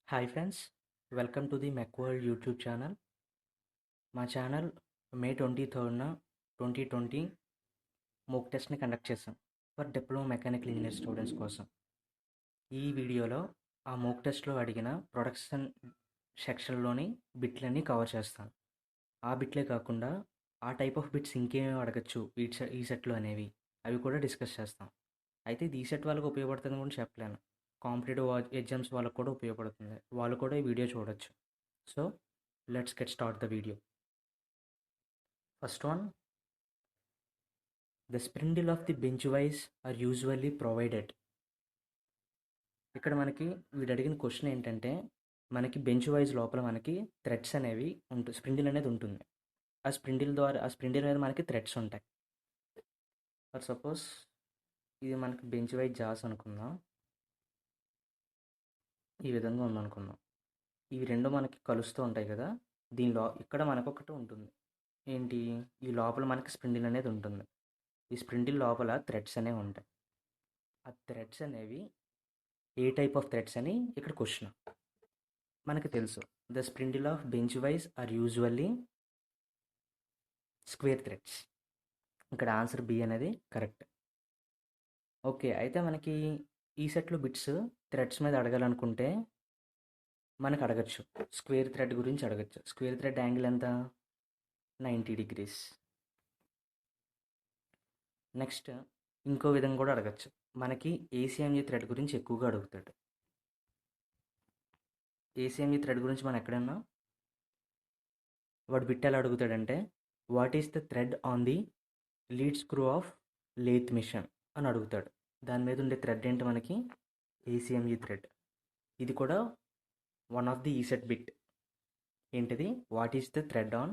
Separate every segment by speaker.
Speaker 1: Hi friends, welcome to the mech world YouTube channel. మా channel మే 23న 2020 mock టెస్ట్ని conduct చేసాం for diploma mechanical engineer students కోసం. ఈ వీడియోలో ఆ మోక్ టెస్ట్లో అడిగిన ప్రొడక్షన్ సెక్షన్లోని బిట్లన్నీ కవర్ చేస్తాను. ఆ బిట్లే కాకుండా ఆ టైప్ ఆఫ్ బిట్స్ ఇంకేమేమి అడగచ్చు ఈ సెట్లో అనేవి అవి కూడా డిస్కస్ చేస్తాం. అయితే ఇది ఈ సెట్ వాళ్ళకి ఉపయోగపడుతుంది కూడా చెప్పలేను, కాంపిటేటివ్ ఎగ్జామ్స్ వాళ్ళకు కూడా ఉపయోగపడుతుంది, వాళ్ళు కూడా ఈ వీడియో చూడొచ్చు. So let's get start the video. First one, the spindle of the bench vice are usually provided. ఇక్కడ మనకి వీడు అడిగిన క్వశ్చన్ ఏంటంటే, మనకి బెంచ్ వైజ్ లోపల మనకి థ్రెడ్స్ అనేవి స్ప్రిండిల్ అనేది ఉంటుంది. ఆ స్ప్రిండిల్ మీద మనకి థ్రెడ్స్ ఉంటాయి. ఫర్ సపోజ్ ఇది మనకి బెంచ్ వైజ్ జాస్ అనుకుందాం, ఈ విధంగా ఉందనుకుందాం. ఇవి రెండు మనకి కలుస్తూ ఉంటాయి కదా, దీనిలో ఇక్కడ మనకొకటి ఉంటుంది. ఏంటి, ఈ లోపల మనకి స్ప్రిండిల్ అనేది ఉంటుంది. ఈ స్ప్రిండిల్ లోపల థ్రెడ్స్ అనేవి ఉంటాయి. ఆ థ్రెడ్స్ అనేవి ఏ టైప్ ఆఫ్ థ్రెడ్స్ అని ఇక్కడ క్వశ్చన్. మనకి తెలుసు, the spindle of bench vice are usually square threads. ఇక్కడ ఆన్సర్ బి అనేది కరెక్ట్. ఓకే, అయితే మనకి ఈ సెట్లో బిట్స్ థ్రెడ్స్ మీద అడగాలనుకుంటే మనకు అడగచ్చు, స్క్వేర్ థ్రెడ్ గురించి అడగచ్చు. స్క్వేర్ థ్రెడ్ యాంగిల్ ఎంత? 90 degrees. నెక్స్ట్ ఇంకో విధంగా కూడా అడగచ్చు, మనకి ఏసీఎంజీ థ్రెడ్ గురించి ఎక్కువగా అడుగుతాడు. ఏసీఎంజీ థ్రెడ్ గురించి మనం ఎక్కడన్నా వాడు బిట్ ఎలా అడుగుతాడంటే, what is the thread on the lead screw of lathe machine అని అడుగుతాడు. దాని మీద ఉండే థ్రెడ్ ఏంటి? మనకి ఏసీఎంజీ థ్రెడ్. ఇది కూడా one of the ECET bit. ఏంటిది? What is the thread on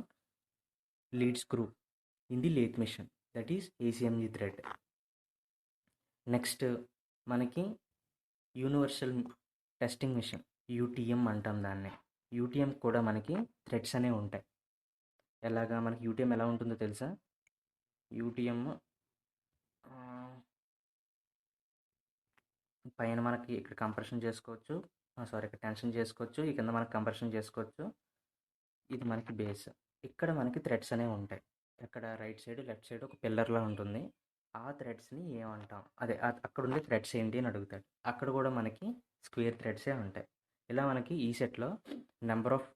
Speaker 1: lead screw in the lathe machine, that is ACME thread. Next మనకి యూనివర్సల్ టెస్టింగ్ మిషన్, యూటీఎం అంటాం దాన్ని. యూటీఎం కూడా మనకి థ్రెడ్స్ అనేవి ఉంటాయి. ఎలాగా? మనకి యూటీఎం ఎలా ఉంటుందో తెలుసా? యూటీఎం పైన మనకి ఇక్కడ కంప్రెషన్ చేసుకోవచ్చు, ఇక్కడ టెన్షన్ చేసుకోవచ్చు, ఈ కింద మనకి కంప్రెషన్ చేసుకోవచ్చు. ఇది మనకి బేస్. ఇక్కడ మనకి థ్రెడ్స్ అనేవి ఉంటాయి. ఇక్కడ రైట్ సైడ్ లెఫ్ట్ సైడ్ ఒక పిల్లర్లా ఉంటుంది. ఆ థ్రెడ్స్ని ఏమంటాం? అదే అక్కడ ఉండే థ్రెడ్స్ ఏంటి అని అడుగుతాడు. అక్కడ కూడా మనకి స్క్వేర్ థ్రెడ్సే ఉంటాయి. ఇలా మనకి ఈ సెట్లో నెంబర్ ఆఫ్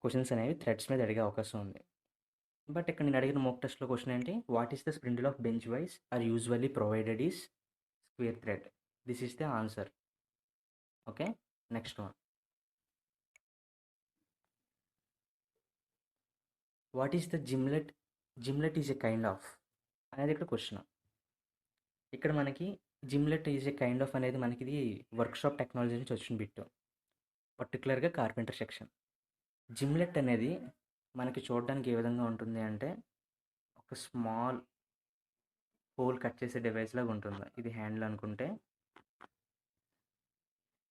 Speaker 1: క్వశ్చన్స్ అనేవి థ్రెడ్స్ మీద అడిగే అవకాశం ఉంది. బట్ ఇక్కడ నేను అడిగిన మోక్ టెస్ట్లో క్వశ్చన్ ఏంటి? What is the spindle of bench vice are usually provided is square thread. This is the answer. Okay, next one. What is the gimlet? Gimlet is a kind of అనేది ఇక్కడ question. ఇక్కడ మనకి gimlet is a kind of అనేది మనకి ఇది workshop technology నుంచి వచ్చిన bit, పర్టికులర్గా కార్పెంటర్ సెక్షన్. జిమ్లెట్ అనేది మనకి చూడడానికి ఏ విధంగా ఉంటుంది అంటే, ఒక స్మాల్ హోల్ కట్ చేసే డివైస్ లాగా ఉంటుంది. ఇది హ్యాండిల్ అనుకుంటే.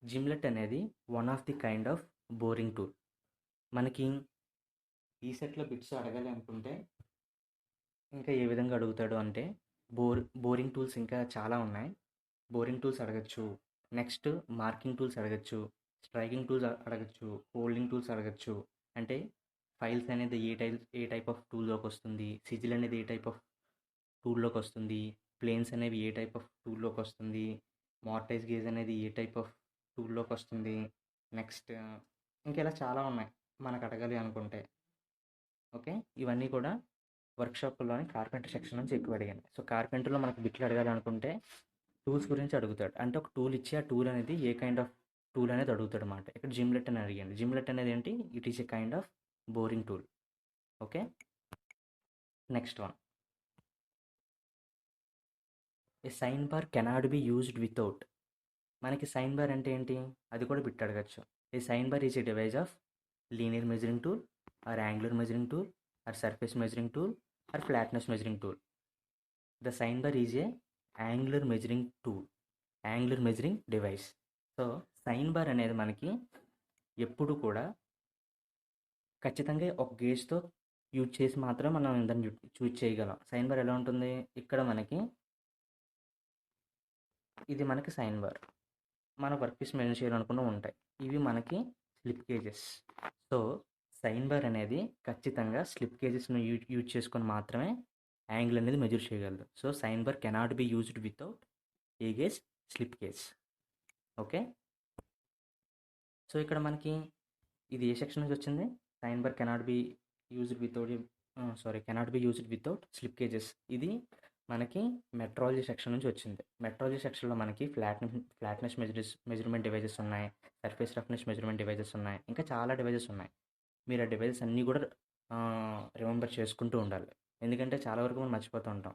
Speaker 1: జిమ్లెట్ అనేది one of the kind of boring tool. మనకి ఈ సెట్లో బిట్స్ అడగాలి అనుకుంటే ఇంకా ఏ విధంగా అడుగుతాడు అంటే, బోరింగ్ టూల్స్ ఇంకా చాలా ఉన్నాయి. బోరింగ్ టూల్స్ అడగచ్చు, నెక్స్ట్ మార్కింగ్ టూల్స్ అడగచ్చు, స్ట్రైకింగ్ టూల్స్ అడగచ్చు, హోల్డింగ్ టూల్స్ అడగచ్చు. అంటే ఫైల్స్ అనేది ఏ టైప్ ఆఫ్ టూల్లోకి వస్తుంది, సిజిల్ అనేది ఏ టైప్ ఆఫ్ టూల్లోకి వస్తుంది, ప్లేన్స్ అనేవి ఏ టైప్ ఆఫ్ టూల్లోకి వస్తుంది, మార్టైజ్ గేజ్ అనేది ఏ టైప్ ఆఫ్ టూల్లోకి వస్తుంది. నెక్స్ట్ ఇంకా ఇలా చాలా ఉన్నాయి మనకు అడగాలి అనుకుంటే. ఓకే, ఇవన్నీ కూడా వర్క్షాప్లోని కార్పెంటర్ సెక్షన్ నుంచి ఎక్కువ అడిగాను. సో కార్పెంటర్లో మనకు బిట్లు అడగాలి అనుకుంటే టూల్స్ గురించి అడుగుతాడు. అంటే ఒక టూల్ ఇచ్చి ఆ టూల్ అనేది ఏ కైండ్ ఆఫ్ టూల్ అనేది అడుగుతాడు అన్నమాట. ఇక్కడ జిమ్లెట్ అని అడిగాను. జిమ్లెట్ అనేది ఏంటి? It is a kind of boring tool. Okay, next one. A sine bar cannot be used without. మనకి సైన్ బార్ అంటే ఏంటి? అది కూడా బిట్ అడగచ్చు. A sine bar is a device of linear measuring tool or angular measuring tool or surface measuring tool or flatness measuring tool. The sine bar is a angular measuring tool, angular measuring device. So sine bar అనేది మనకి ఎప్పుడు కూడా ఖచ్చితంగా ఒక గేజ్తో use చేసి మాత్రమే మనం దాన్ని చూజ్ చేయగలం. సైన్ బార్ ఎలా ఉంటుంది? ఇక్కడ మనకి ఇది మనకి సైన్ బార్. మన వర్క్ పీస్ మెన్షన్ చేయాలనుకున్న ఉంటాయి. ఇవి మనకి slip gauges. So sine bar అనేది ఖచ్చితంగా స్లిప్ గేజెస్ను యూజ్ చేసుకొని మాత్రమే యాంగిల్ అనేది మెజర్ చేయగలదు. So sine bar cannot be used without a gauge, slip gauge. Okay. So ఇక్కడ మనకి ఇది ఏ సెక్షన్ నుంచి వచ్చింది? Sine bar cannot be used without slip gauges. ఇది మనకి మెట్రాలజీ సెక్షన్ నుంచి వచ్చింది. మెట్రాలజీ సెక్షన్లో మనకి ఫ్లాట్నెస్ మెజర్మెంట్ డివైజెస్ ఉన్నాయి, సర్ఫేస్ రఫ్నెస్ మెజర్మెంట్ డివైజెస్ ఉన్నాయి, ఇంకా చాలా డివైజెస్ ఉన్నాయి. మీరు ఆ డివైజెస్ అన్నీ కూడా రిమెంబర్ చేసుకుంటూ ఉండాలి. ఎందుకంటే చాలా వరకు మనం మర్చిపోతూ ఉంటాం.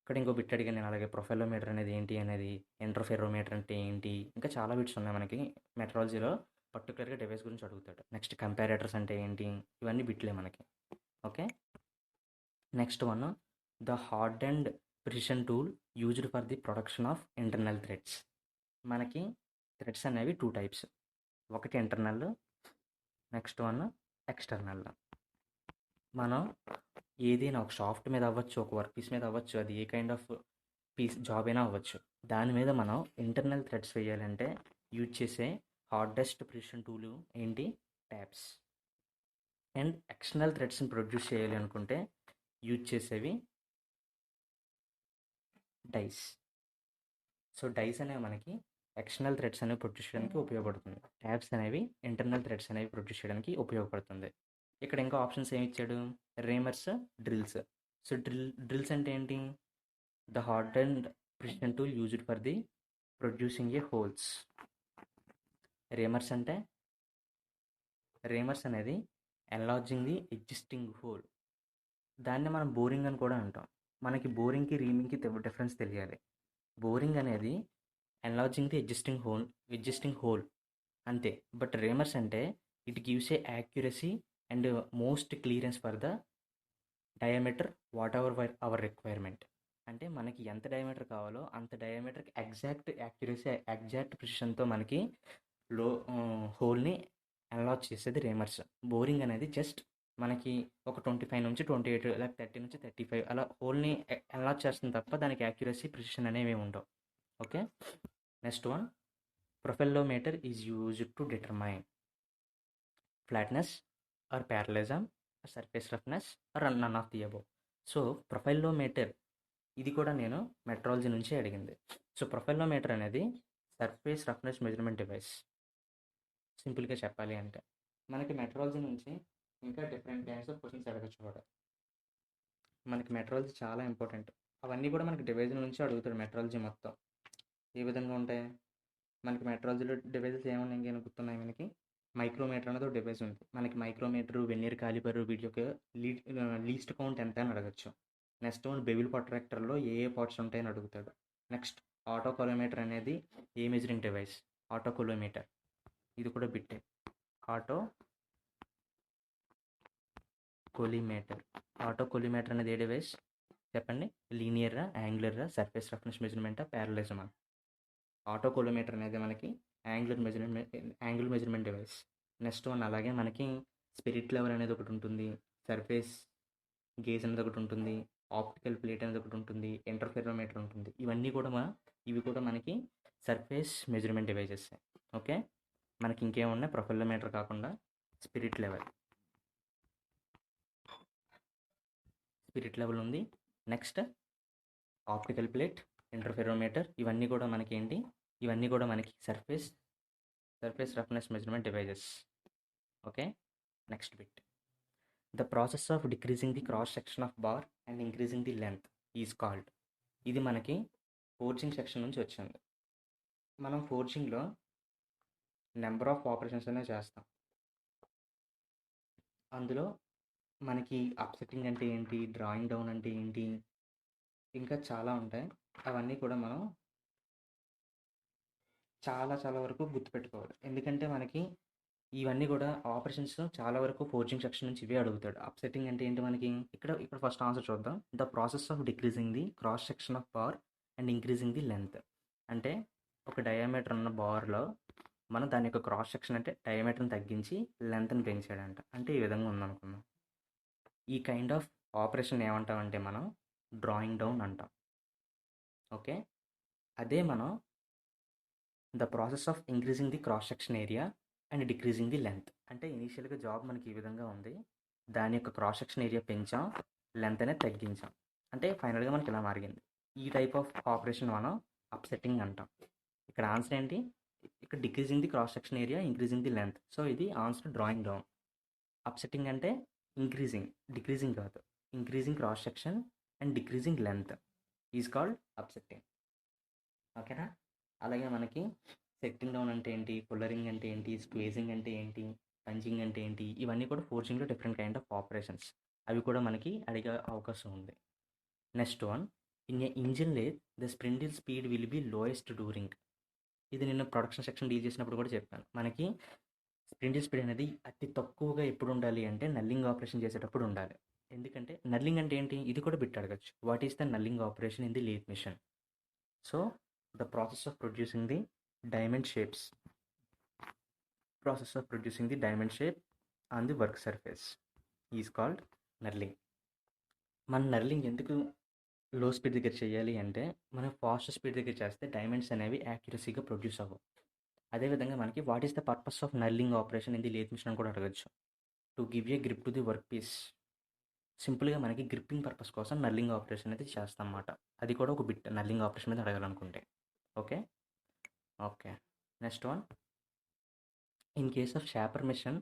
Speaker 1: ఇక్కడ ఇంకో బిట్ అడిగాను నేను, అలాగే ప్రొఫైలోమీటర్ అనేది ఏంటి అనేది, ఇంటర్ఫెరోమీటర్ అంటే ఏంటి, ఇంకా చాలా బిట్స్ ఉన్నాయి మనకి మెట్రాలజీలో. పర్టికులర్గా డివైస్ గురించి అడుగుతాడు. నెక్స్ట్ కంపారేటర్స్ అంటే ఏంటి, ఇవన్నీ బిట్లే మనకి. Okay. Next one, the hard and precision tool used for the production of internal threads. మనకి థ్రెడ్స్ అనేవి 2 టైప్స్. ఒకటి ఇంటర్నల్, నెక్స్ట్ వన్ ఎక్స్టర్నల్. మనం ఏదైనా ఒక సాఫ్ట్ మీద అవ్వచ్చు, ఒక వర్క్ పీస్ మీద అవ్వచ్చు, అది ఏ కైండ్ ఆఫ్ పీస్ జాబ్ అయినా అవ్వచ్చు. దాని మీద మనం ఇంటర్నల్ థ్రెడ్స్ వేయాలంటే యూజ్ చేసే హార్డెస్ట్ ప్రిసిషన్ టూల్ ఏంటి? ట్యాబ్స్. అండ్ ఎక్స్టర్నల్ థ్రెడ్స్ని ప్రొడ్యూస్ చేయాలి అనుకుంటే యూజ్ చేసేవి డైస్. సో డైస్ అనేవి మనకి ఎక్స్టర్నల్ థ్రెడ్స్ అనేవి ప్రొడ్యూస్ చేయడానికి ఉపయోగపడుతుంది. ట్యాబ్స్ అనేవి ఇంటర్నల్ థ్రెడ్స్ అనేవి ప్రొడ్యూస్ చేయడానికి ఉపయోగపడుతుంది. ఇక్కడ ఇంకా ఆప్షన్స్ ఏమి ఇచ్చాడు? రేమర్స్, డ్రిల్స్. సో డ్రిల్స్ అంటే ఏంటి? The hard and precision tool used for the producing a holes. Reamers అనేది ఎన్లార్జింగ్ ది ఎగ్జిస్టింగ్ హోల్. దాన్ని మనం బోరింగ్ అని కూడా అంటాం. మనకి బోరింగ్కి రీమింగ్కి డిఫరెన్స్ తెలియాలి. బోరింగ్ అనేది ఎన్లార్జింగ్ ది ఎగ్జిస్టింగ్ హోల్ అంతే. బట్ రేమర్స్ అంటే it gives a accuracy and most clearance for the diameter what ever hour requirement. అంటే మనకి ఎంత డయామీటర్ కావాలో అంత డయామీటర్కి ఎగ్జాక్ట్ యాక్యురసీ, ఎగ్జాక్ట్ ప్రిసిషన్తో మనకి హోల్ని ఎన్లార్జ్ చేసేది రేమర్స్. బోరింగ్ అనేది జస్ట్ మనకి ఒక 25 నుంచి 28 లేక 30 నుంచి 35 అలా హోల్ని ఎన్లార్జ్ చేస్తుంది తప్ప దానికి యాక్యురసీ, ప్రిసిషన్ అనేవి ఉండవు. Okay. Next one, profilometer is used to determine flatness or parallelism, surface roughness or none of the above. So profilometer ఇది కూడా నేను మెట్రాలజీ నుంచి అడిగింది. సో ప్రొఫైలోమీటర్ అనేది సర్ఫేస్ రఫ్నెస్ మెజర్మెంట్ డివైస్. సింపుల్గా చెప్పాలి అంటే మనకి మెట్రాలజీ నుంచి ఇంకా డిఫరెంట్ టైప్స్ ఆఫ్ క్వశ్చన్స్ అడగచ్చు కూడా. మనకి మెట్రాలజీ చాలా ఇంపార్టెంట్. అవన్నీ కూడా మనకి డివైజ్ నుంచి అడుగుతాడు మెట్రాలజీ మొత్తం. ఏ విధంగా ఉంటాయి మనకి మెట్రాలజీలో డివైజెస్ ఏమన్నా ఇంకేమైనా గుర్తున్నాయి మనకి? మైక్రోమీటర్ అనేది ఒక డివైస్ ఉంది మనకి. మైక్రోమీటర్, వెన్నీర్ కాలిపర్, వీటి యొక్క లీస్ట్ కౌంట్ ఎంత అని అడగచ్చు. నెక్స్ట్ వన్, బెవిల్ ప్రొట్రాక్టర్లో ఏ పార్ట్స్ ఉంటాయని అడుగుతాడు. నెక్స్ట్ ఆటోకోలోమీటర్ అనేది ఏ మెజరింగ్ డివైస్? ఆటోకోలోమీటర్ ఇది కూడా బిట్టే. ఆటోకోలిమేటర్ అనేది ఏ డివైస్ చెప్పండి? Linear, angular, surface roughness measurement, ప్యారలిజమా? ఆటోకోలోమీటర్ అనేది మనకి angular measurement device. Next one, అలాగే మనకి స్పిరిట్ లెవెల్ అనేది ఒకటి ఉంటుంది, సర్ఫేస్ గేజ్ అనేది ఒకటి ఉంటుంది, ఆప్టికల్ ప్లేట్ అనేది ఒకటి ఉంటుంది, ఇంటర్ఫెరోమీటర్ ఉంటుంది. ఇవి కూడా మనకి సర్ఫేస్ మెజర్మెంట్ డివైజెస్. ఓకే. మనకి ఇంకేమున్నాయి ప్రొఫైలోమీటర్ కాకుండా? స్పిరిట్ లెవెల్ ఉంది. నెక్స్ట్ ఆప్టికల్ ప్లేట్, ఇంటర్ఫెరోమీటర్, ఇవన్నీ కూడా మనకి ఏంటి? ఇవన్నీ కూడా మనకి surface roughness measurement devices. Okay. Next bit, the process of decreasing the cross section of bar and increasing the length is called. ఇది మనకి ఫోర్జింగ్ సెక్షన్ నుంచి వచ్చింది. మనం ఫోర్జింగ్లో నెంబర్ ఆఫ్ ఆపరేషన్స్ అనేవి చేస్తాం. అందులో మనకి అప్సెట్టింగ్ అంటే ఏంటి, డ్రాయింగ్ డౌన్ అంటే ఏంటి, ఇంకా చాలా ఉంటాయి. అవన్నీ కూడా మనం చాలా వరకు గుర్తుపెట్టుకోవాలి. ఎందుకంటే మనకి ఇవన్నీ కూడా ఆపరేషన్స్ చాలా వరకు ఫోర్జింగ్ సెక్షన్ నుంచి ఇవే అడుగుతాడు. అప్సెట్టింగ్ అంటే ఏంటి మనకి? ఇక్కడ ఫస్ట్ ఆన్సర్ చూద్దాం. The process of decreasing the cross section of bar and increasing the length. అంటే ఒక డయామీటర్ ఉన్న బార్లో మనం దాని యొక్క క్రాస్ సెక్షన్ అంటే డయామీటర్ని తగ్గించి లెంత్ని పెంచాడంట. అంటే ఈ విధంగా ఉందనుకున్నాం. ఈ కైండ్ ఆఫ్ ఆపరేషన్ ఏమంటామంటే మనం డ్రాయింగ్ డౌన్ అంటాం. ఓకే. అదే మనం the process of increasing the cross section area and decreasing the length. అంటే ఇనీషియల్గా జాబ్ మనకి ఈ విధంగా ఉంది, దాని యొక్క క్రాస్ సెక్షన్ ఏరియా పెంచాం, లెంత్ అనేది తగ్గించాం, అంటే ఫైనల్గా మనకి ఇలా మారింది. ఈ టైప్ ఆఫ్ ఆపరేషన్ మనం అప్సెట్టింగ్ అంటాం. ఇక్కడ ఆన్సర్ ఏంటి? ఇక్కడ decreasing the cross section area, increasing the length. So ఇది ఆన్సర్ డ్రాయింగ్ డౌన్. అప్సెట్టింగ్ అంటే ఇంక్రీజింగ్, డిక్రీజింగ్ కాదు, increasing cross section and decreasing length is called upsetting. ఓకేనా? అలాగే మనకి సెట్టింగ్ డౌన్ అంటే ఏంటి, పుల్లరింగ్ అంటే ఏంటి, స్క్వేజింగ్ అంటే ఏంటి, పంచింగ్ అంటే ఏంటి, ఇవన్నీ కూడా ఫోర్జింగ్లో డిఫరెంట్ కైండ్ ఆఫ్ ఆపరేషన్స్. అవి కూడా మనకి అడిగే అవకాశం ఉంది. Next one, in a engine lathe the spindle speed will be lowest during. ఇది నేను ప్రొడక్షన్ సెక్షన్ డీల్ చేసినప్పుడు కూడా చెప్పాను. మనకి స్ప్రిండిల్ స్పీడ్ అనేది అతి తక్కువగా ఎప్పుడు ఉండాలి అంటే నల్లింగ్ ఆపరేషన్ చేసేటప్పుడు ఉండాలి. ఎందుకంటే నల్లింగ్ అంటే ఏంటి, ఇది కూడా బిట్ అడగచ్చు. What is the knurling operation in the lathe machine? So the process of producing the diamond shapes on the work surface is called knurling. మన నర్లింగ్ ఎందుకు లో స్పీడ్ దగ్గర చేయాలి అంటే, మనం ఫాస్ట్ స్పీడ్ దగ్గర చేస్తే డైమండ్స్ అనేవి యాక్యురసీగా ప్రొడ్యూస్ అవ్వవు. అదేవిధంగా మనకి what is the purpose of knurling operation in the lathe machine అని కూడా అడగచ్చు. To give a grip to the work piece. సింపుల్గా మనకి గ్రిప్పింగ్ పర్పస్ కోసం నర్లింగ్ ఆపరేషన్ అయితే చేస్తాం అన్నమాట. అది కూడా ఒక బిట్ నర్లింగ్ ఆపరేషన్ మీద అడగాలనుకుంటే. Okay. Next one, in case of shaper machine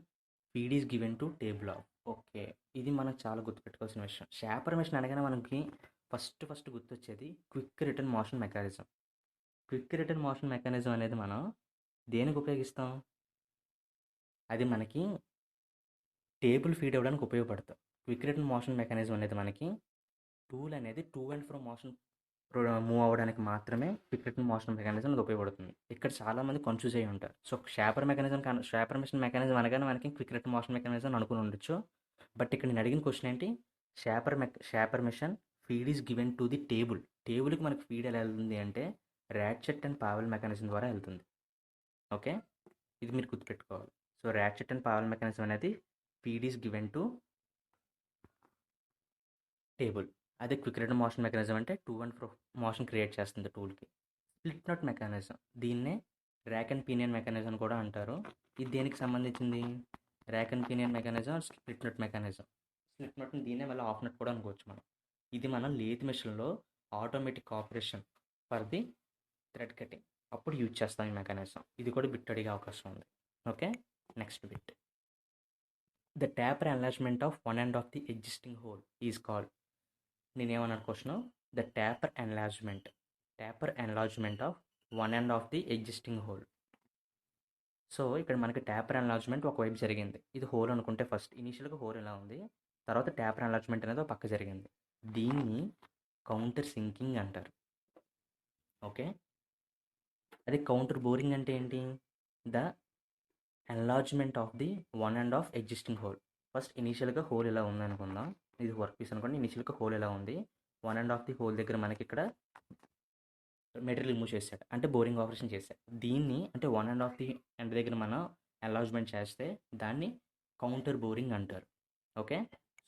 Speaker 1: feed is given to table of. Okay, ఇది మనం చాలా గుర్తుపెట్టుకోవాల్సిన విషయం. షాపర్ మిషన్ అనగానే మనకి ఫస్ట్ గుర్తొచ్చేది quick return motion mechanism. Quick return motion mechanism అనేది మనం దేనికి ఉపయోగిస్తాం? అది మనకి టేబుల్ ఫీడ్ అవ్వడానికి ఉపయోగపడుతుంది. క్విక్ రిటర్న్ మోషన్ మెకానిజం అనేది మనకి టూల్ అనేది two and fro motion move అవ్వడానికి మాత్రమే క్విక్ రిటర్న్ మోషన్ మెకానిజం అది ఉపయోగపడుతుంది. ఇక్కడ చాలామంది కన్ఫ్యూజ్ అయ్యి ఉంటారు. సో షాపర్ మిషన్ మెకానిజం అనగానే మనకి క్విక్ రిటర్న్ మోషన్ మెకానిజం అనుకుని ఉండొచ్చు. బట్ ఇక్కడ నేను అడిగిన క్వశ్చన్ ఏంటి, shaper machine feed is given to the టేబుల్కి మనకి ఫీడ్ ఎలా వెళ్తుంది అంటే ర్యాట్చెట్ అండ్ పావెల్ మెకానిజం ద్వారా వెళ్తుంది. ఓకే, ఇది మీరు గుర్తుపెట్టుకోవాలి. So ratchet and pawl mechanism అనేది feed is given to table. అదే క్విక్ రిటర్న్ మోషన్ మెకానిజం అంటే to and fro motion create చేస్తుంది టూల్కి. స్ప్లిట్ నట్ మెకానిజం, దీన్నే ర్యాక్ అండ్ పీనియన్ మెకానిజం కూడా అంటారు. ఇది దేనికి సంబంధించింది? Rack and pinion mechanism, split nut mechanism. Split నట్ని దీన్నే మళ్ళీ ఆఫ్ నట్ కూడా అనుకోవచ్చు మనం. ఇది మనం లేత్ మెషిన్లో automatic operation for the thread cutting అప్పుడు యూజ్ చేస్తాం ఈ మెకానిజం. ఇది కూడా బిట్ అడిగే అవకాశం ఉంది. Okay, next bit, the taper enlargement of one end of the existing hole is called. నేనేమన్నాను question, the taper enlargement of one end of the existing hole. So ఇక్కడ మనకి ట్యాపర్ ఎన్లార్జ్మెంట్ ఒకవైపు జరిగింది, ఇది హోల్ అనుకుంటే ఫస్ట్ ఇనీషియల్గా whole ఎలా ఉంది, తర్వాత ట్యాపర్ ఎన్లార్జ్మెంట్ అనేది ఒక పక్క జరిగింది. దీన్ని కౌంటర్ సింకింగ్ అంటారు. ఓకే, అది కౌంటర్ బోరింగ్ అంటే ఏంటి? The enlargement of the one end of existing whole. First ఇనీషియల్గా హోల్ ఎలా ఉంది అనుకుందాం, ఇది వర్క్ పీస్ అనుకోండి. ఇనిషియల్గా హోల్ ఎలా ఉంది, one end of the whole దగ్గర మనకి ఇక్కడ మెటీరియల్ రిమూవ్ చేశాడు, అంటే బోరింగ్ ఆపరేషన్ చేశాడు. దీన్ని అంటే one end of the end దగ్గర మనం ఎన్లార్జ్మెంట్ చేస్తే దాన్ని కౌంటర్ బోరింగ్ అంటారు. ఓకే,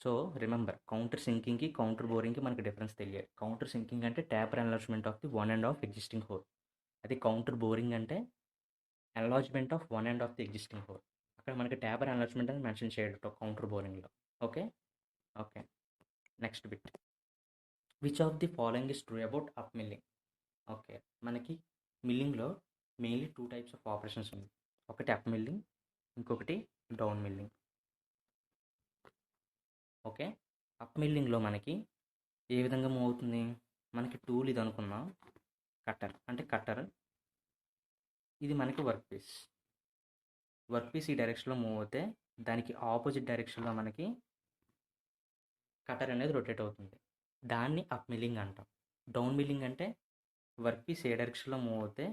Speaker 1: సో రిమెంబర్, కౌంటర్ సింకింగ్కి కౌంటర్ బోరింగ్కి మనకి డిఫరెన్స్ తెలియాలి. కౌంటర్ సింకింగ్ అంటే taper enlargement of the one end of existing hole. అది కౌంటర్ బోరింగ్ అంటే enlargement of one end of the existing hole. అక్కడ మనకి ట్యాపర్ ఎన్లార్జ్మెంట్ అని మెన్షన్ చేయడం కౌంటర్ బోరింగ్లో. Okay, next bit, which of the following is true about up milling. Okay, మనకి మిల్లింగ్లో mainly two types of operations ఉంది. ఒకటి అప్ మిల్లింగ్, ఇంకొకటి డౌన్ మిల్లింగ్. ఓకే, అప్ మిల్లింగ్లో మనకి ఏ విధంగా మూవ్ అవుతుంది, మనకి టూల్ ఇది అనుకున్నాం, కట్టర్, ఇది మనకి వర్క్ పీస్ ఈ డైరెక్షన్లో మూవ్ అవుతే దానికి ఆపోజిట్ డైరెక్షన్లో మనకి కట్టర్ అనేది రొటేట్ అవుతుంది. దాన్ని అప్ మిల్లింగ్ అంటాం. డౌన్ మిల్లింగ్ అంటే వర్క్ పీస్ ఏ డైరెక్షన్లో మూవ్ అవుతే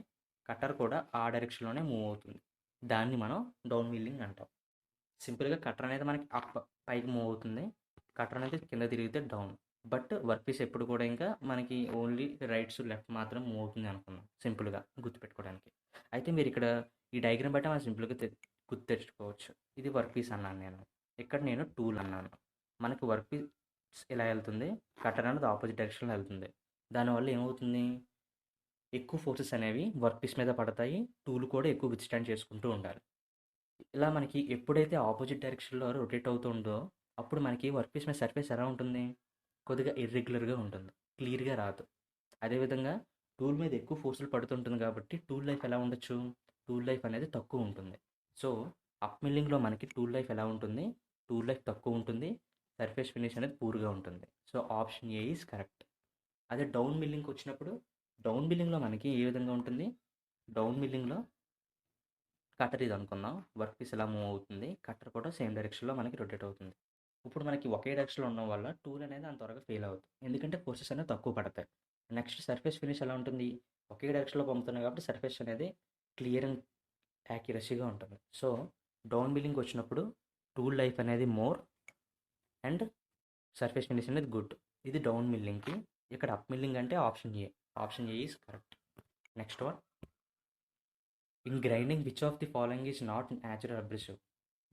Speaker 1: కట్టర్ కూడా ఆ డైరెక్షన్లోనే మూవ్ అవుతుంది. దాన్ని మనం డౌన్ మిల్లింగ్ అంటాం. సింపుల్గా కట్టర్ అనేది మనకి అప్ పైకి మూవ్ అవుతుంది, కట్టర్ అనేది కింద తిరిగితే డౌన్. బట్ వర్క్ పీస్ ఎప్పుడు కూడా ఇంకా మనకి ఓన్లీ రైట్స్ లెఫ్ట్ మాత్రం మూవ్ అవుతుంది అనుకున్నాం, సింపుల్గా గుర్తుపెట్టుకోవడానికి. అయితే మీరు ఇక్కడ ఈ డయాగ్రామ్ బట్టి మనం సింపుల్గా గుర్తు తెచ్చుకోవచ్చు. ఇది వర్క్ పీస్ అన్నాను నేను, ఇక్కడ నేను టూల్ అన్నాను. మనకి వర్క్ పీస్ ఇలా వెళ్తుంది, కట్టర్ అనేది ఆపోజిట్ డైరెక్షన్లో వెళ్తుంది. దానివల్ల ఏమవుతుంది, ఎక్కువ ఫోర్సెస్ అనేవి వర్క్ పీస్ మీద పడతాయి, టూల్ కూడా ఎక్కువ విత్స్టాండ్ చేసుకుంటూ ఉండాలి. ఇలా మనకి ఎప్పుడైతే ఆపోజిట్ డైరెక్షన్లో రొటేట్ అవుతుందో అప్పుడు మనకి వర్క్ పీస్ మీద సర్ఫేస్ ఎలా ఉంటుంది, కొద్దిగా ఇర్రెగ్యులర్గా ఉంటుంది, క్లియర్గా రాదు. అదేవిధంగా టూల్ మీద ఎక్కువ ఫోర్సులు పడుతుంటుంది కాబట్టి టూల్ లైఫ్ ఎలా ఉండొచ్చు, టూల్ లైఫ్ అనేది తక్కువ ఉంటుంది. సో అప్ మిల్లింగ్లో మనకి టూల్ లైఫ్ ఎలా ఉంటుంది, టూల్ లైఫ్ తక్కువ ఉంటుంది, సర్ఫేస్ ఫినిష్ అనేది పూర్గా ఉంటుంది. So option A is correct. అదే డౌన్ మిల్లింగ్కి వచ్చినప్పుడు డౌన్ మిల్లింగ్లో మనకి ఏ విధంగా ఉంటుంది, డౌన్ మిల్లింగ్లో కట్టర్ ఇది అనుకుందాం, వర్క్ పీస్ ఎలా మూవ్ అవుతుంది, కట్టర్ కూడా సేమ్ డైరెక్షన్లో మనకి రొటేట్ అవుతుంది. ఇప్పుడు మనకి ఒకే డైరెక్షన్లో ఉండడం వల్ల టూల్ అనేది అంత త్వరగా ఫెయిల్ అవుతుంది, ఎందుకంటే ఫోర్సెస్ అనేవి తక్కువ పడతాయి. నెక్స్ట్ సర్ఫేస్ ఫినిష్ ఎలా ఉంటుంది, ఒకే డైరెక్షన్లో పంపుతున్నాయి కాబట్టి సర్ఫేస్ అనేది క్లియర్ అండ్ యాక్యురసీగా ఉంటుంది. సో డౌన్ మిల్లింగ్ వచ్చినప్పుడు టూల్ లైఫ్ అనేది మోర్ అండ్ సర్ఫేస్ ఫినిష్ అనేది గుడ్. ఇది డౌన్ మిల్లింగ్కి. ఇక్కడ అప్ మిల్లింగ్ అంటే option A. Option A is correct. Next one, in grinding which of the following is not natural abrasive.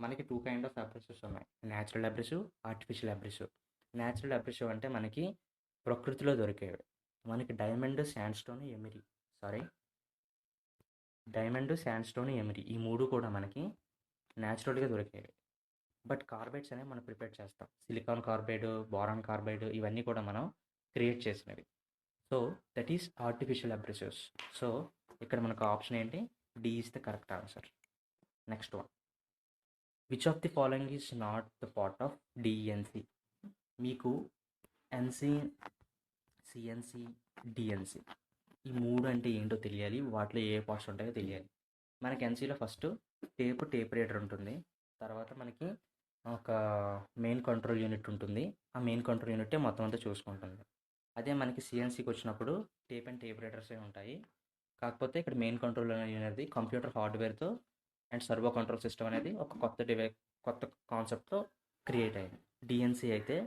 Speaker 1: మనకి two kind of abrasives ఉన్నాయి, natural abrasive, artificial abrasive. Natural abrasive అంటే మనకి ప్రకృతిలో దొరికేవి, మనకి diamond, శాండ్స్టోన్, ఎమిరీ, diamond, శాండ్స్టోన్, ఎమిరీ ఈ మూడు కూడా మనకి న్యాచురల్గా దొరికేవి. బట్ కార్బైడ్స్ అనేవి మనం ప్రిపేర్ చేస్తాం, సిలికాన్ కార్బైడ్, బోరాన్ కార్బైడ్, ఇవన్నీ కూడా మనం క్రియేట్ చేసినవి. So that is artificial abrasives. So ఇక్కడ మనకు ఆప్షన్ ఏంటి, D is the correct answer. Next one, which of the following is not the part of DNC. మీకు ఎన్సి, సిఎన్సి, డిఎన్సి ఈ మూడు అంటే ఏంటో తెలియాలి, వాటిలో ఏ పార్ట్స్ ఉంటాయో తెలియాలి. మనకి ఎన్సీలో ఫస్ట్ టేప్ రీడర్ ఉంటుంది, తర్వాత మనకి ఒక మెయిన్ కంట్రోల్ యూనిట్ ఉంటుంది, ఆ మెయిన్ కంట్రోల్ యూనిటే మొత్తం అంతా చూసుకుంటుంది. అదే మనకి సిఎన్సీకి వచ్చినప్పుడు టేప్ అండ్ టేప్ రీడర్సే ఉంటాయి, కాకపోతే ఇక్కడ మెయిన్ కంట్రోల్ అనేది కంప్యూటర్ హార్డ్వేర్తో అండ్ సర్వో కంట్రోల్ సిస్టమ్ అనేది ఒక కొత్త కాన్సెప్ట్తో క్రియేట్ అయింది. డిఎన్సీ అయితే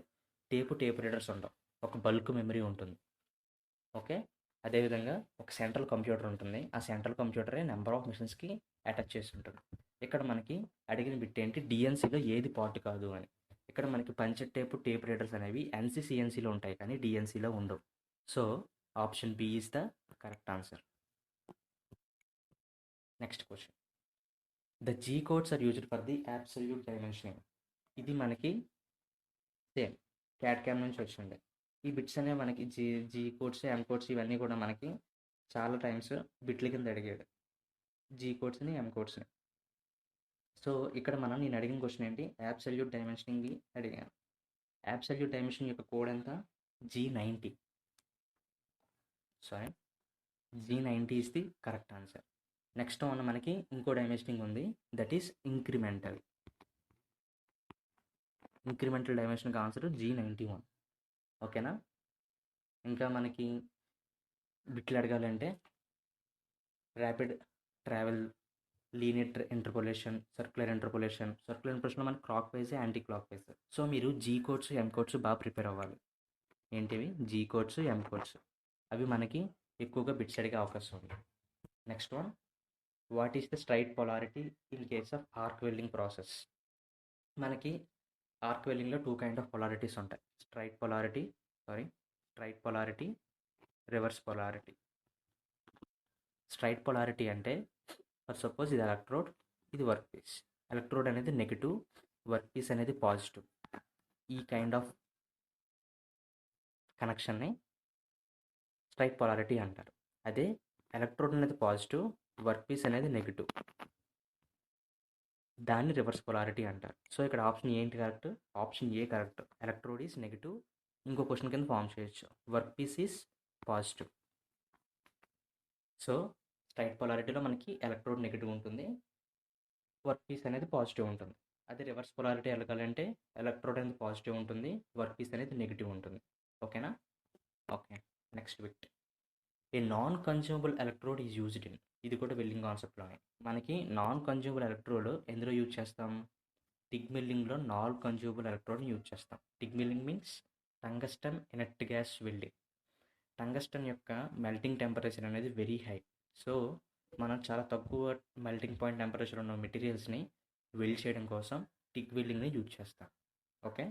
Speaker 1: టేప్ రీడర్స్ ఉండవు, ఒక బల్క్ మెమరీ ఉంటుంది. ఓకే, అదేవిధంగా ఒక సెంట్రల్ కంప్యూటర్ ఉంటుంది, ఆ సెంట్రల్ కంప్యూటరే నెంబర్ ఆఫ్ మిషన్స్కి అటాచ్ చేసి ఉంటుంది. ఇక్కడ మనకి అడిగిన బిట్ ఏంటి, డిఎన్సీలో ఏది పార్ట్ కాదు అని. ఇక్కడ మనకి పంచెట్ టేప్ రీడర్స్ అనేవి ఎన్సీసీఎన్సీలో ఉంటాయి కానీ డిఎన్సీలో ఉండవు. So option B is the correct answer. Next question, the G codes are used for the absolute dimensioning. ఇది మనకి సేమ్ క్యాడ్ నుంచి వచ్చింది. ఈ బిట్స్ అనేవి మనకి జీ కోడ్స్, ఎం కోడ్స్ ఇవన్నీ కూడా మనకి చాలా టైమ్స్ బిట్ల కింద అడిగాడు, జీ కోడ్స్ని, ఎం కోడ్స్ని. సో ఇక్కడ నేను అడిగిన క్వశ్చన్ ఏంటి, అబ్సల్యూట్ డైమెన్షనింగ్ అడిగాను. అబ్సల్యూట్ డైమెన్షన్ యొక్క కోడ్ ఎంత, G90. Sorry, G90 is the correct answer. Next మనకి ఇంకో డైమెన్షనింగ్ ఉంది, దట్ ఈస్ ఇంక్రిమెంటల్. ఇంక్రిమెంటల్ డైమెన్షన్కి ఆన్సర్ G91. ఓకేనా. ఇంకా మనకి బిట్లు అడగాలంటే rapid travel, linear interpolation, circular interpolation. Circular interpolation మనకి clock wise, anti clock wise. So మీరు జీ కోడ్స్, ఎం కోడ్స్ బాగా ప్రిపేర్ అవ్వాలి. ఏంటివి, జీ కోడ్స్, ఎం కోడ్స్, అవి మనకి ఎక్కువగా బిట్స్ అడిగే అవకాశం ఉంది. Next one, what is the straight polarity in case of arc welding process. మనకి ఆర్క్ వెల్డింగ్లో టూ కైండ్ ఆఫ్ పొలారిటీస్ ఉంటాయి, straight polarity, reverse polarity. Straight polarity అంటే ఫర్ సపోజ్ ఇది ఎలక్ట్రోడ్, ఇది వర్క్ పీస్. ఎలక్ట్రోడ్ అనేది నెగిటివ్, వర్క్ పీస్ అనేది positive. ఈ kind of కనెక్షన్ని స్ట్రైట్ పొలారిటీ అంటారు. అదే ఎలక్ట్రోడ్ అనేది పాజిటివ్, వర్క్ పీస్ అనేది నెగిటివ్, దాన్ని రివర్స్ పొలారిటీ అంటారు. సో ఇక్కడ ఆప్షన్ ఏంటి correct, option A correct. Electrode is negative, ఇంకో క్వశ్చన్ కింద ఫామ్ చేయొచ్చు, work piece is positive. So straight పొలారిటీలో మనకి ఎలక్ట్రోడ్ నెగిటివ్ ఉంటుంది, వర్క్ పీస్ అనేది పాజిటివ్ ఉంటుంది. అదే రివర్స్ పొలారిటీ వెళ్ళగాలంటే ఎలక్ట్రోడ్ అనేది పాజిటివ్ ఉంటుంది, వర్క్ పీస్ అనేది నెగిటివ్ ఉంటుంది. ఓకేనా. Okay, next bit, a non consumable electrode is used in. ఇది కూడా వెల్డింగ్ కాన్సెప్ట్లోనే. మనకి నాన్ కన్జ్యూమబుల్ ఎలక్ట్రోడ్ ఎందులో యూజ్ చేస్తాం, టిగ్ మిల్లింగ్లో నాన్ కన్జ్యూమబుల్ ఎలక్ట్రోడ్ని యూజ్ చేస్తాం. TIG milling means tungsten inert gas welding. Tungsten యొక్క మెల్టింగ్ టెంపరేచర్ అనేది వెరీ హై. సో మనం చాలా తక్కువ మెల్టింగ్ పాయింట్ టెంపరేచర్ ఉన్న మెటీరియల్స్ని వెల్డ్ చేయడం కోసం టిగ్ వెల్డింగ్ని యూజ్ చేస్తాం. Okay,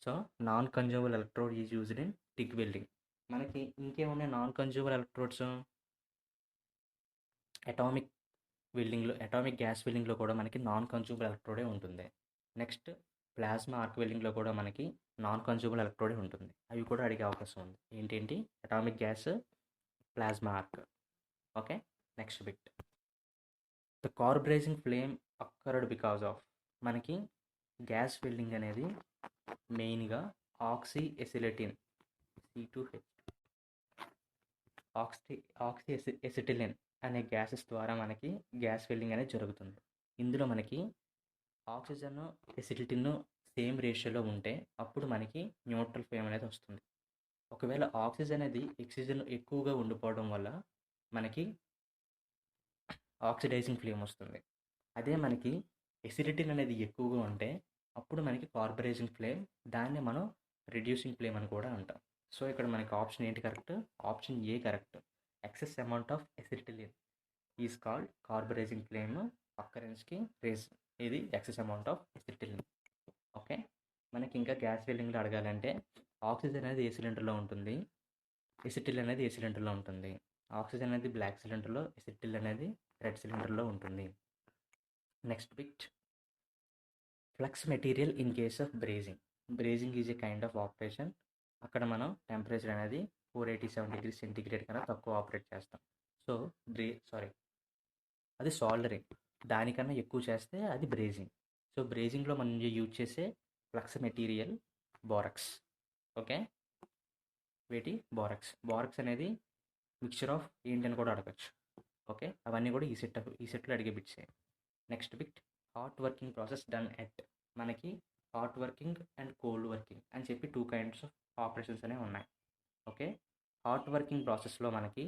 Speaker 1: so non consumable electrode is used in TIG welding. మనకి ఇంకేమున్నాయి non consumable electrodes? Atomic atomic gas వెల్డింగ్లో కూడా మనకి నాన్ కన్జ్యూమబుల్ ఎలక్ట్రోడే ఉంటుంది. నెక్స్ట్ ప్లాస్మా ఆర్క్ వెల్డింగ్లో కూడా మనకి నాన్ కన్జ్యూమబుల్ ఎలక్ట్రోడే ఉంటుంది. అవి కూడా అడిగే అవకాశం ఉంది. ఏంటేంటి? Atomic gas, plasma arc. Okay, next bit. The carburizing flame occurred because of. మనకి గ్యాస్ వెల్డింగ్ అనేది మెయిన్గా oxy acetylene C2H oxy acetylene అనే గ్యాసెస్ ద్వారా మనకి గ్యాస్ వెల్డింగ్ అనేది జరుగుతుంది. ఇందులో మనకి ఆక్సిజన్ ఎసిటిలిన్ సేమ్ రేషియోలో ఉంటే అప్పుడు మనకి న్యూట్రల్ ఫ్లేమ్ అనేది వస్తుంది. ఒకవేళ ఆక్సిజన్ అనేది ఎక్కువగా ఉండిపోవడం వల్ల మనకి ఆక్సిడైజింగ్ ఫ్లేమ్ వస్తుంది. అదే మనకి ఎసిడిటీ అనేది ఎక్కువగా ఉంటే అప్పుడు మనకి కార్బరైజింగ్ ఫ్లేమ్, దాన్ని మనం రిడ్యూసింగ్ ఫ్లేమ్ అని కూడా అంటాం. సో ఇక్కడ మనకి ఆప్షన్ ఏంటి correct? Option A correct. Excess amount of acetylene is called carburizing flame అక్కరెన్స్కి రీజన్. ఇది excess amount of acetylene. Okay, మనకి ఇంకా గ్యాస్ వెల్డింగ్లో అడగాలంటే ఆక్సిజన్ అనేది ఏ సిలిండర్లో ఉంటుంది, ఎసిటిల్ అనేది ఏ సిలిండర్లో ఉంటుంది. ఆక్సిజన్ అనేది బ్లాక్ సిలిండర్లో, ఎసిటిల్ అనేది రెడ్ సిలిండర్లో ఉంటుంది. Next bit. Flux material in case of brazing. Brazing is a kind of operation. అక్కడ మనం టెంపరేచర్ అనేది 487 డిగ్రీ సెంటీగ్రేడ్ కన్నా తక్కువ ఆపరేట్ చేస్తాం. సో అది సాల్డరింగ్. దానికన్నా ఎక్కువ చేస్తే అది బ్రేజింగ్. సో బ్రేజింగ్లో మనం యూజ్ చేసే ఫ్లక్స్ మెటీరియల్ బోరాక్స్. ఓకే, వేటి? బోరాక్స్ అనేది మిక్చర్ ఆఫ్ ఏంటని కూడా అడగచ్చు. ఓకే, అవన్నీ కూడా ఈ సెట్లో అడిగే బిట్సే. Next bit. Hot working process done at. మనకి hot working and cold working అని చెప్పి 2 kinds ఆఫ్ ఆపరేషన్స్ అనేవి ఉన్నాయి. ఓకే, హాట్ వర్కింగ్ ప్రాసెస్లో మనకి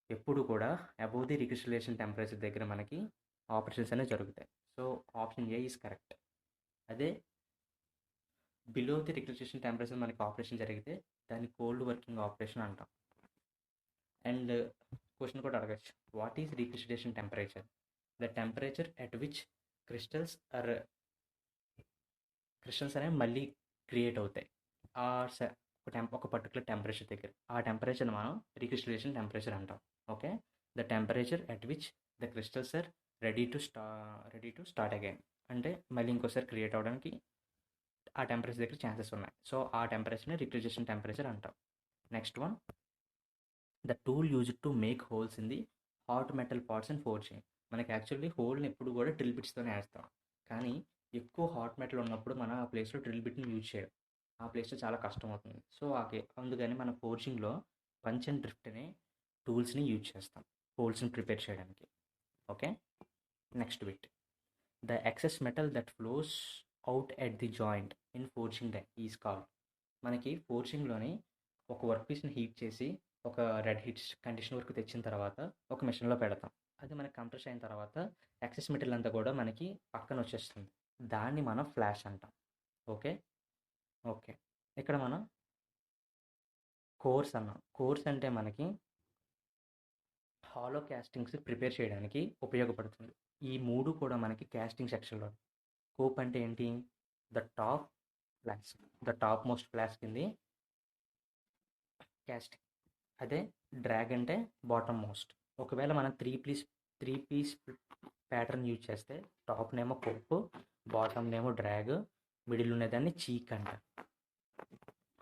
Speaker 1: ఎప్పుడు కూడా అబోవ్ ది రిక్రిస్టలైజేషన్ టెంపరేచర్ దగ్గర మనకి ఆపరేషన్స్ అనేవి జరుగుతాయి. So option A is correct. అదే బిలో ది రిక్రిస్టలైజేషన్ టెంపరేచర్ మనకి ఆపరేషన్ జరిగితే దాన్ని కోల్డ్ వర్కింగ్ ఆపరేషన్ అంటాం. అండ్ క్వశ్చన్ కూడా అడగచ్చు. What is recrystallization temperature? The temperature at which crystals అనేవి మళ్ళీ క్రియేట్ అవుతాయి ఒక పర్టికులర్ టెంపరేచర్ దగ్గర. ఆ టెంపరేచర్ మనం రిక్రిస్టలైజేషన్ టెంపరేచర్ అంటాం. Okay, the temperature at which the crystals are ready to start again. అంటే మళ్ళీ ఇంకోసారి క్రియేట్ అవ్వడానికి ఆ టెంపరేచర్ దగ్గర ఛాన్సెస్ ఉన్నాయి. సో ఆ టెంపరేచర్ని రిక్రిస్టలైజేషన్ టెంపరేచర్ అంటాం. Next one. The tool used to make holes in the hot metal parts and forging. మనకి యాక్చువల్లీ హోల్ని ఎప్పుడు కూడా డ్రిల్ బిట్స్తోనే వేస్తాం. కానీ ఎక్కువ హాట్ మెటల్ ఉన్నప్పుడు మనం ఆ ప్లేస్లో డ్రిల్ బిట్ని యూజ్ చేయడం, ఆ ప్లేస్లో చాలా కష్టం అవుతుంది. సో అందుకని మన ఫోర్జింగ్లో పంచ్ అండ్ డ్రిఫ్ట్ అనే టూల్స్ని యూజ్ చేస్తాం హోల్స్ని ప్రిపేర్ చేయడానికి. Okay, next bit. The excess metal that flows out at the joint in forging die is called. మనకి ఫోర్జింగ్లోని ఒక వర్క్ పీస్ని హీట్ చేసి ఒక రెడ్ హీట్ కండిషన్ వరకు తెచ్చిన తర్వాత ఒక మిషన్లో పెడతాం. అది మనకి కంప్రెస్ అయిన తర్వాత ఎక్సెస్ మెటీరియల్ అంతా కూడా మనకి పక్కన వచ్చేస్తుంది. దాన్ని మనం ఫ్లాష్ అంటాం. ఓకే, ఇక్కడ మనం కోర్స్ అన్నాం. కోర్స్ అంటే మనకి హాలో క్యాస్టింగ్స్ ప్రిపేర్ చేయడానికి ఉపయోగపడుతుంది. ఈ 3 కూడా మనకి క్యాస్టింగ్ సెక్షన్లో. కోప్ అంటే ఏంటి? ద టాప్ మోస్ట్ ఫ్లాస్క్ కింది క్యాస్టింగ్. అదే డ్రాగ్ అంటే బాటమ్ మోస్ట్. ఒకవేళ మనం త్రీ పీస్ ప్యాటర్న్ యూజ్ చేస్తే టాప్ నేమో కోప్, బాటమ్ నేమో డ్రాగ్, మిడిల్ ఉన్నదాన్ని చీక్ అంటారు.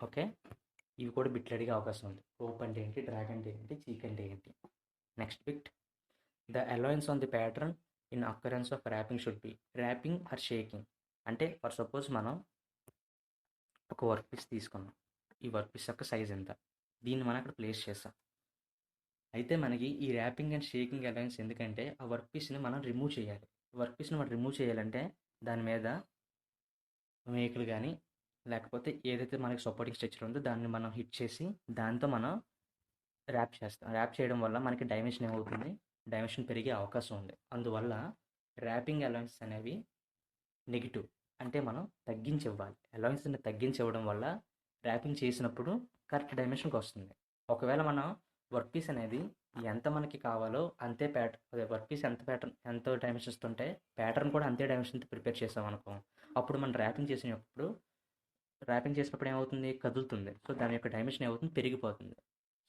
Speaker 1: ఓకే, ఇవి కూడా బిట్లు అడిగే అవకాశం ఉంది. కోప్ అంటే ఏంటి, డ్రాగ్ అంటే ఏంటి, చీక్ అంటే ఏంటి. Next bit. The allowance on the pattern in occurrence of rapping should be rapping or shaking. అంటే ఫర్ సపోజ్ మనం ఒక వర్క్ పీస్ తీసుకున్నాం. ఈ వర్క్ పీస్ యొక్క సైజ్ ఎంత, దీన్ని మనం అక్కడ ప్లేస్ చేస్తాం. అయితే మనకి ఈ ర్యాపింగ్ అండ్ షేకింగ్ అలవెన్స్ ఎందుకంటే ఆ వర్క్ పీస్ని మనం రిమూవ్ చేయాలి. వర్క్ పీస్ని మనం రిమూవ్ చేయాలంటే దాని మీద మేకులు కానీ లేకపోతే ఏదైతే మనకి సపోర్టింగ్ స్ట్రక్చర్ ఉందో దాన్ని మనం హిట్ చేసి దాంతో మనం ర్యాప్ చేస్తాం. ర్యాప్ చేయడం వల్ల మనకి డైమెన్షన్ ఏమవుతుంది, డైమెన్షన్ పెరిగే అవకాశం ఉంది. అందువల్ల ర్యాపింగ్ అలవెన్స్ అనేవి నెగిటివ్, అంటే మనం తగ్గించి ఇవ్వాలి. అలవెన్స్ని తగ్గించి ఇవ్వడం వల్ల ర్యాపింగ్ చేసినప్పుడు కరెక్ట్ డైమెన్షన్కి వస్తుంది. ఒకవేళ మనం వర్క్ పీస్ అనేది ఎంత మనకి కావాలో అంతే వర్క్ పీస్ ఎంత డైమెన్షన్స్ ఉంటే ప్యాటర్న్ కూడా అంతే డైమెన్షన్తో ప్రిపేర్ చేసాం అనుకో, అప్పుడు మనం ర్యాపింగ్ చేసినప్పుడు ర్యాపింగ్ చేసినప్పుడు ఏమవుతుంది, కదులుతుంది. సో దాని యొక్క డైమెన్షన్ ఏమవుతుంది, పెరిగిపోతుంది.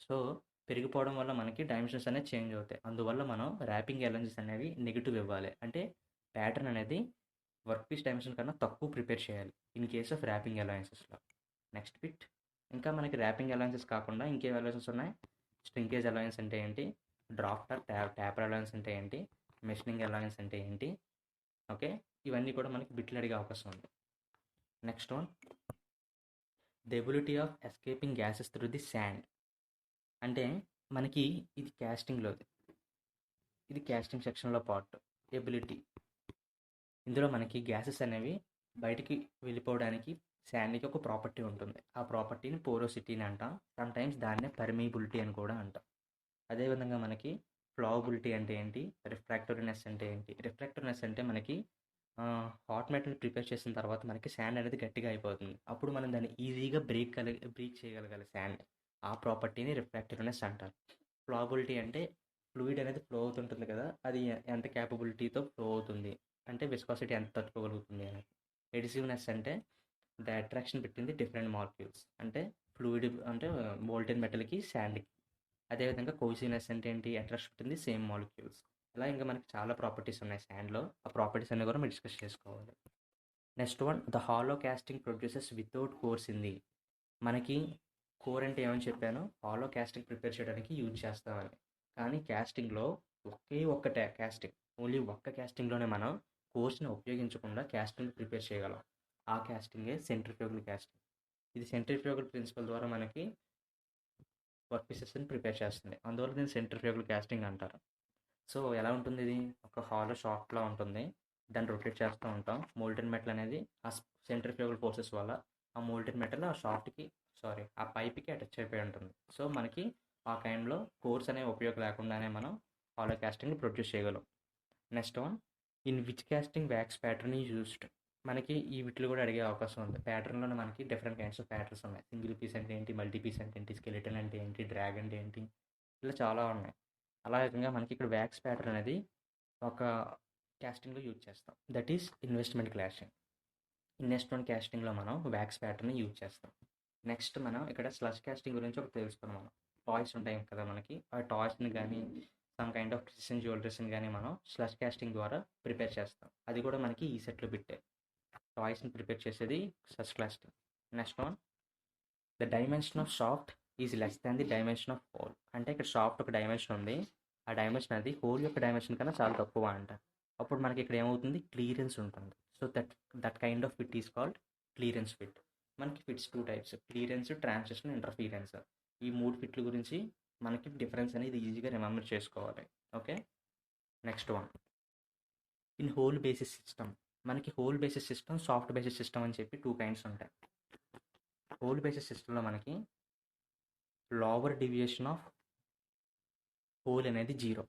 Speaker 1: సో పెరిగిపోవడం వల్ల మనకి డైమెన్షన్స్ అనేవి చేంజ్ అవుతాయి. అందువల్ల మనం ర్యాపింగ్ అలవెన్సెస్ అనేవి నెగిటివ్ ఇవ్వాలి. అంటే ప్యాటర్న్ అనేది వర్క్ పీస్ డైమెన్షన్ కన్నా తక్కువ ప్రిపేర్ చేయాలి ఇన్ కేస్ ఆఫ్ ర్యాపింగ్ అలవెన్సెస్లో. నెక్స్ట్ బిట్, ఇంకా మనకి ర్యాపింగ్ అలవెన్సెస్ కాకుండా ఇంకేం అలవెన్సెస్ ఉన్నాయి? స్ట్రింకేజ్ అలవెన్స్ అంటే ఏంటి, డ్రాఫ్టర్ ట్యాపర్ అలవెన్స్ అంటే ఏంటి, మెషినింగ్ అలవెన్స్ అంటే ఏంటి, ఓకే, ఇవన్నీ కూడా మనకి బిట్లు అడిగే అవకాశం ఉంది. Next one, the ability of escaping gases through the sand. అంటే మనకి ఇది క్యాస్టింగ్లోది, ఇది క్యాస్టింగ్ సెక్షన్లో పార్ట్. ఎబిలిటీ, ఇందులో మనకి గ్యాసెస్ అనేవి బయటికి వెళ్ళిపోవడానికి శాండ్కి ఒక ప్రాపర్టీ ఉంటుంది. ఆ ప్రాపర్టీని పోరోసిటీని అంటాం. సమ్ టైమ్స్ దాన్నే పర్మిబిలిటీ అని కూడా అంటాం. అదేవిధంగా మనకి ఫ్లావబిలిటీ అంటే ఏంటి, రిఫ్రాక్టరీనెస్ అంటే ఏంటి. రిఫ్రాక్టరీనెస్ అంటే మనకి హాట్ మెటల్ ప్రిపేర్ చేసిన తర్వాత మనకి శాండ్ అనేది గట్టిగా అయిపోతుంది. అప్పుడు మనం దాన్ని ఈజీగా బ్రేక్ చేయగలగాలి శాండ్. ఆ ప్రాపర్టీని రిఫ్రాక్టరీనెస్ అంటారు. ఫ్లావబిలిటీ అంటే ఫ్లూయిడ్ అనేది ఫ్లో అవుతుంటుంది కదా, అది ఎంత క్యాపబిలిటీతో ఫ్లో అవుతుంది, అంటే విస్కాసిటీ ఎంత తట్టుకోగలుగుతుంది అని. ఎడిసివ్నెస్ అంటే the attraction between the different molecules, అంటే ఫ్లూయిడ్ అంటే మోల్టెన్ మెటల్కి శాండ్కి. అదేవిధంగా కోసినెస్ అంటే ఏంటి, attraction between the same molecules. ఇలా ఇంకా మనకి చాలా ప్రాపర్టీస్ ఉన్నాయి శాండ్లో. ఆ ప్రాపర్టీస్ అన్ని కూడా మనం డిస్కస్ చేసుకోవాలి. Next one, the hollow casting produces without course in the. మనకి కోర్ అంటే ఏమని చెప్పాను, హాలో క్యాస్టింగ్ ప్రిపేర్ చేయడానికి యూజ్ చేస్తామని. కానీ క్యాస్టింగ్లో ఒకే ఒక్క క్యాస్టింగ్, ఓన్లీ ఒక్క క్యాస్టింగ్లోనే మనం కోర్స్ని ఉపయోగించకుండా క్యాస్టింగ్ ప్రిపేర్ చేయగలం. ఆ క్యాస్టింగే సెంట్రిఫ్యూగల్ క్యాస్టింగ్. ఇది సెంట్రిఫ్యూగల్ ప్రిన్సిపల్ ద్వారా మనకి వర్క్ పీసెస్ని ప్రిపేర్ చేస్తుంది. అందువల్ల దీన్ని సెంట్రిఫ్యూగల్ క్యాస్టింగ్ అంటారు. సో ఎలా ఉంటుంది, ఇది ఒక హాలో షాఫ్ట్లా ఉంటుంది. దాన్ని రొటేట్ చేస్తూ ఉంటాం. మోల్టెన్ మెటల్ అనేది ఆ సెంట్రిఫ్యూగల్ ఫోర్సెస్ వల్ల ఆ మోల్టెన్ మెటల్ ఆ షాఫ్ట్కి ఆ పైప్కి అటాచ్ అయిపోయి ఉంటుంది. సో మనకి ఆ కైండ్లో కోర్స్ అనే ఉపయోగం లేకుండానే మనం హాలో క్యాస్టింగ్ని ప్రొడ్యూస్ చేయగలం. Next one, in which casting wax pattern is used. మనకి ఈ వీటిలో కూడా అడిగే అవకాశం ఉంది. ప్యాటర్న్లోనే మనకి డిఫరెంట్ కైండ్స్ ఆఫ్ ప్యాటర్న్స్ ఉన్నాయి. సింగిల్ పీస్ అంటే ఏంటి, మల్టీ పీస్ అంటే ఏంటి, స్కెలిటన్ అంటే ఏంటి, డ్రాగ్ అంటే ఏంటి, ఇలా చాలా ఉన్నాయి. అలా విధంగా మనకి ఇక్కడ వ్యాక్స్ ప్యాటర్న్ అనేది ఒక క్యాస్టింగ్లో యూజ్ చేస్తాం. That is investment casting. Investment క్యాస్టింగ్లో మనం వ్యాక్స్ ప్యాటర్న్ యూజ్ చేస్తాం. నెక్స్ట్ మనం ఇక్కడ స్లష్ క్యాస్టింగ్ గురించి ఒకటి తెలుసుకున్నాం. మనం టాయ్స్ ఉంటాయి కదా మనకి, ఆ టాయ్స్ని కానీ సమ్ కైండ్ ఆఫ్ ప్రిసిషన్ జ్యువెలరీస్ని కానీ మనం స్లష్ క్యాస్టింగ్ ద్వారా ప్రిపేర్ చేస్తాం. అది కూడా మనకి ఈ సెట్లో బిట్టే. టాయ్స్ని ప్రిపేర్ చేసేది slush casting. Next one, the dimension of shaft is less than the dimension of whole. అంటే ఇక్కడ షాఫ్ట్ ఒక డైమెన్షన్ ఉంది, ఆ డైమెన్షన్ అది హోల్ యొక్క డైమెన్షన్ కన్నా చాలా తక్కువ అంట. అప్పుడు మనకి ఇక్కడ ఏమవుతుంది, క్లియరెన్స్ ఉంటుంది. So that kind of fit is called clearance fit. మనకి fits 2 types, clearance, transition, interference. ఈ 3 ఫిట్ల గురించి మనకి డిఫరెన్స్ అనేది ఈజీగా రిమెంబర్ చేసుకోవాలి. Okay, next one, in hole basis system. మనకి hole basis system, shaft basis system అని చెప్పి 2 కైండ్స్ ఉంటాయి. హోల్ బేసిస్ సిస్టంలో మనకి లోవర్ డీవియేషన్ ఆఫ్ హోల్ అనేది 0.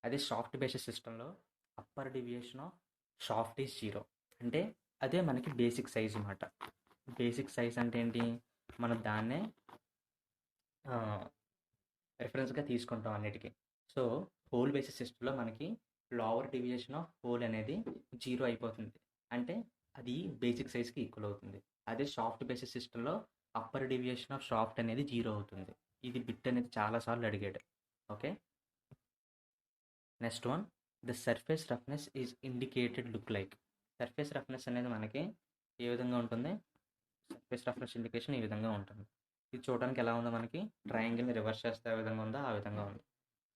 Speaker 1: అదే సాఫ్ట్ బేసిస్ సిస్టంలో upper deviation of shaft is 0. అంటే అదే మనకి బేసిక్ సైజ్ అన్నమాట. బేసిక్ సైజ్ అంటే ఏంటి, మనం దాన్నే రిఫరెన్స్గా తీసుకుంటాం అన్నిటికీ. సో హోల్ బేసిస్ సిస్టంలో మనకి లోవర్ డీవియేషన్ ఆఫ్ హోల్ అనేది 0 అయిపోతుంది. అంటే అది బేసిక్ సైజ్కి ఈక్వల్ అవుతుంది. అదే సాఫ్ట్ బేసిస్ సిస్టంలో అప్పర్ డీవియేషన్ ఆఫ్ షాఫ్ట్ అనేది 0 అవుతుంది. ఇది బిట్ అనేది చాలాసార్లు అడిగాడు. Okay, next one, the surface roughness is indicated look like. Surface roughness అనేది మనకి ఏ విధంగా ఉంటుంది, సర్ఫేస్ రఫ్నెస్ ఇండికేషన్ ఈ విధంగా ఉంటుంది. ఇది చూడడానికి ఎలా ఉందో, మనకి ట్రయాంగిల్ని రివర్స్ చేస్తే ఏ విధంగా ఉందో ఆ విధంగా ఉంది.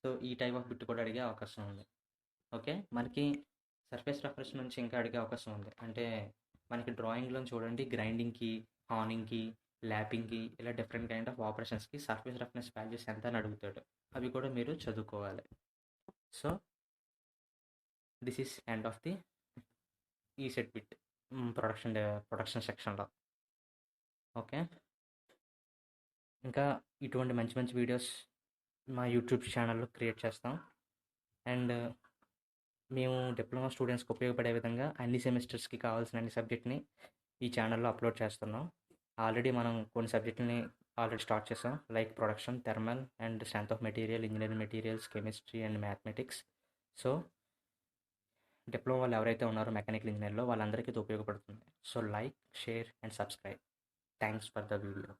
Speaker 1: సో ఈ టైప్ ఆఫ్ బిట్ కూడా అడిగే అవకాశం ఉంది. ఓకే, మనకి సర్ఫేస్ రఫ్నెస్ నుంచి ఇంకా అడిగే అవకాశం ఉంది. అంటే మనకి డ్రాయింగ్లో చూడండి, గ్రైండింగ్కి, హార్నింగ్కి, ల్యాపింగ్కి, ఇలా డిఫరెంట్ కైండ్ ఆఫ్ ఆపరేషన్స్కి సర్ఫేస్ రఫ్నెస్ వాల్యూస్ ఎంత అని అడుగుతాడు. అవి కూడా మీరు చదువుకోవాలి. So this is end of the ఈ సెట్ బిట్ ప్రొడక్షన్ సెక్షన్లో. ఓకే, ఇంకా ఇటువంటి మంచి మంచి వీడియోస్ మా యూట్యూబ్ ఛానల్లో క్రియేట్ చేస్తాం. అండ్ మేము డిప్లొమా స్టూడెంట్స్కి ఉపయోగపడే విధంగా అన్ని సెమిస్టర్స్కి కావాల్సిన అన్ని సబ్జెక్ట్ని ఈ ఛానల్లో అప్లోడ్ చేస్తున్నాం. ఆల్రెడీ మనం కొన్ని సబ్జెక్టులని ఆల్రెడీ స్టార్ట్ చేసాం, like production, thermal and strength of material, engineering materials, chemistry and mathematics. So diploma వాళ్ళు ఎవరైతే ఉన్నారో మెకానికల్ ఇంజనీర్లో వాళ్ళందరికీ ఇది ఉపయోగపడుతుంది. So like, share and subscribe. Thanks for the video.